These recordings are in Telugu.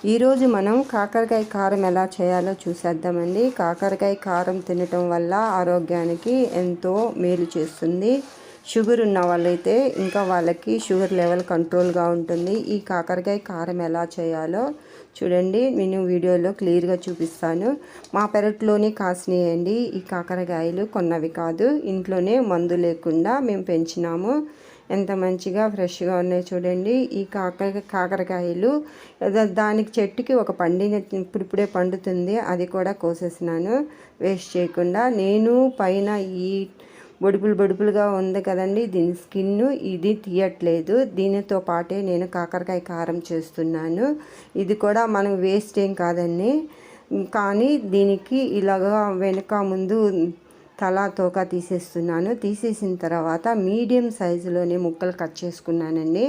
ఈరోజు మనం కాకరకాయ కారం ఎలా చేయాలో చూసేద్దామండి. కాకరకాయ కారం తినటం వల్ల ఆరోగ్యానికి ఎంతో మేలు చేస్తుంది. షుగర్ ఉన్న వాళ్ళైతే ఇంకా వాళ్ళకి షుగర్ లెవెల్ కంట్రోల్గా ఉంటుంది. ఈ కాకరకాయ కారం ఎలా చేయాలో చూడండి, నేను వీడియోలో క్లియర్గా చూపిస్తాను. మా పెరట్లోనే కాసినాయండి ఈ కాకరకాయలు, కొన్నవి కాదు. ఇంట్లోనే మందు లేకుండా మేము పెంచినాము. ఎంత మంచిగా ఫ్రెష్గా ఉన్నాయి చూడండి ఈ కాకరకాయలు. దానికి చెట్టుకి ఒక పండిన ఇప్పుడిప్పుడే పండుతుంది, అది కూడా కోసేసినాను వేస్ట్ చేయకుండా. నేను పైన ఈ బొడుపులుగా ఉంది కదండి, దీని స్కిన్ ఇది తీయట్లేదు. దీనితో పాటే నేను కాకరకాయ కారం చేస్తున్నాను. ఇది కూడా మనం వేస్ట్ ఏం కాదండి, కానీ దీనికి ఇలాగా వెనుక ముందు తల తోక తీసేస్తున్నాను. తీసేసిన తర్వాత మీడియం సైజులోనే ముక్కలు కట్ చేసుకున్నానండి.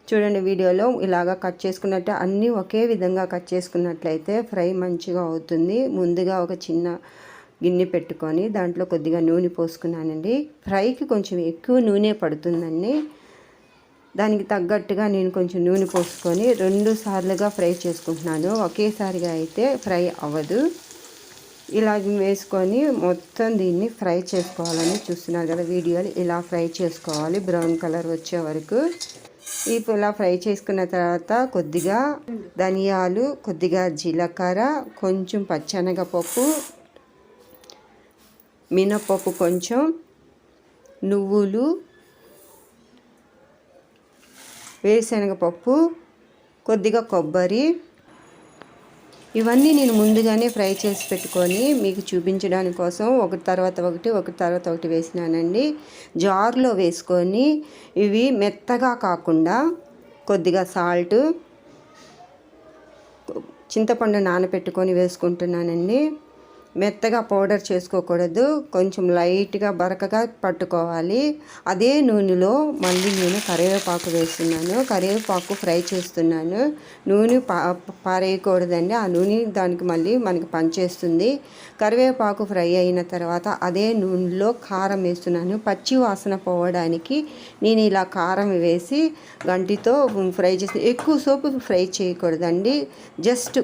చూడండి వీడియోలో ఇలాగా కట్ చేసుకున్నట్టు అన్నీ ఒకే విధంగా కట్ చేసుకున్నట్లయితే ఫ్రై మంచిగా అవుతుంది. ముందుగా ఒక చిన్న గిన్నె పెట్టుకొని దాంట్లో కొద్దిగా నూనె పోసుకున్నానండి. ఫ్రైకి కొంచెం ఎక్కువ నూనె పడుతుందండి, దానికి తగ్గట్టుగా నేను కొంచెం నూనె పోసుకొని 2 సార్లుగా ఫ్రై చేసుకుంటున్నాను. ఒకేసారిగా అయితే ఫ్రై అవ్వదు. ఇలా వేసుకొని మొత్తం దీన్ని ఫ్రై చేసుకోవాలని చూస్తున్నారు కదా వీడియోలు. ఇలా ఫ్రై చేసుకోవాలి బ్రౌన్ కలర్ వచ్చే వరకు. ఇలా ఫ్రై చేసుకున్న తర్వాత కొద్దిగా ధనియాలు, కొద్దిగా జీలకర్ర, కొంచెం పచ్చెనగపప్పు, మినపప్పు, కొంచెం నువ్వులు, వేరుశనగపప్పు, కొద్దిగా కొబ్బరి, ఇవన్నీ నేను ముందుగానే ఫ్రై చేసి పెట్టుకొని మీకు చూపించడానికి కోసం ఒకటి తర్వాత ఒకటి వేసినానండి. జార్లో వేసుకొని ఇవి మెత్తగా కాకుండా కొద్దిగా సాల్ట్, చింతపండు నానబెట్టుకొని వేసుకుంటున్నానండి. మెత్తగా పౌడర్ చేసుకోకూడదు, కొంచెం లైట్గా బరకగా పట్టుకోవాలి. అదే నూనెలో మళ్ళీ నేను కరివేపాకు వేస్తున్నాను. కరివేపాకు ఫ్రై చేస్తున్నాను. నూనె పారేయకూడదండి, ఆ నూనె దానికి మళ్ళీ మనకి పనిచేస్తుంది. కరివేపాకు ఫ్రై అయిన తర్వాత అదే నూనెలో కారం వేస్తున్నాను. పచ్చి వాసన పోవడానికి నేను ఇలా కారం వేసి గంటితో ఫ్రై చేసి, ఎక్కువ సేపు ఫ్రై చేయకూడదండి, జస్ట్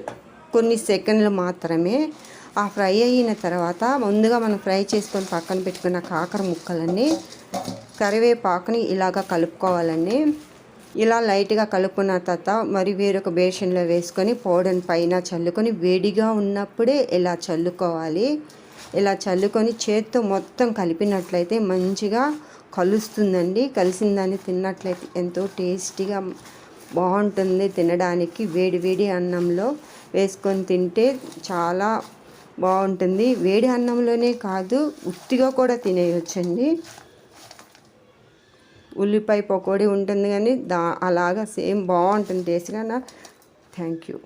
కొన్ని సెకండ్లు మాత్రమే. ఆ ఫ్రై అయిన తర్వాత ముందుగా మనం ఫ్రై చేసుకొని పక్కన పెట్టుకున్న కాకర ముక్కలన్నీ కరివేపాకుని ఇలాగ కలుపుకోవాలండి. ఇలా లైట్గా కలుపుకున్న తర్వాత మరి వేరొక బేషన్లో వేసుకొని పౌడర్ పైన చల్లుకొని వేడిగా ఉన్నప్పుడే ఇలా చల్లుకోవాలి. ఇలా చల్లుకొని చేత్తో మొత్తం కలిపినట్లయితే మంచిగా కలుస్తుందండి. కలిసిన దాన్ని తిన్నట్లయితే ఎంతో టేస్టీగా బాగుంటుంది. తినడానికి వేడి అన్నంలో వేసుకొని తింటే చాలా బాగుంటుంది. వేడి అన్నంలోనే కాదు, ఉత్తిగా కూడా తినేయొచ్చండి. ఉల్లిపాయ పకోడీ ఉంటుంది కానీ అలాగా సేమ్ బాగుంటుంది టేస్ట్గా. Thank you.